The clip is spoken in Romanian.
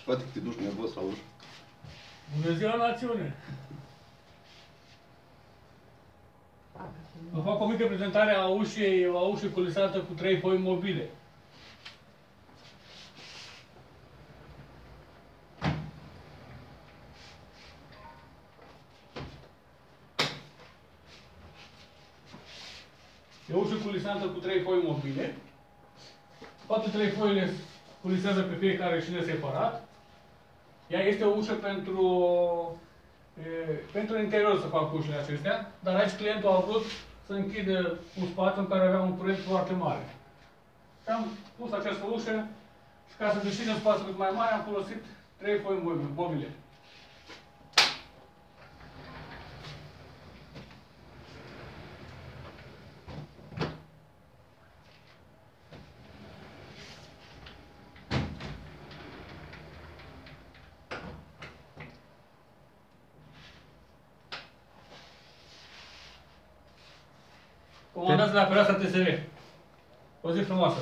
Poate că te duci nervos la ușă. Bună ziua, națiune! Vă fac o mică prezentare a ușii culisată cu 3 foi mobile. E o ușă culisată cu 3 foi mobile. Toate 3 foile culisează pe fiecare șină separat. Ea este o ușă pentru interior să fac ușile acestea, dar aici clientul a vrut să închidă un spațiu în care avea un curent foarte mare. Și am pus această ușă și ca să deschidem spațiul cât mai mare am folosit 3 foi mobile. Comandați la fereastra TSR. O zi frumoasă!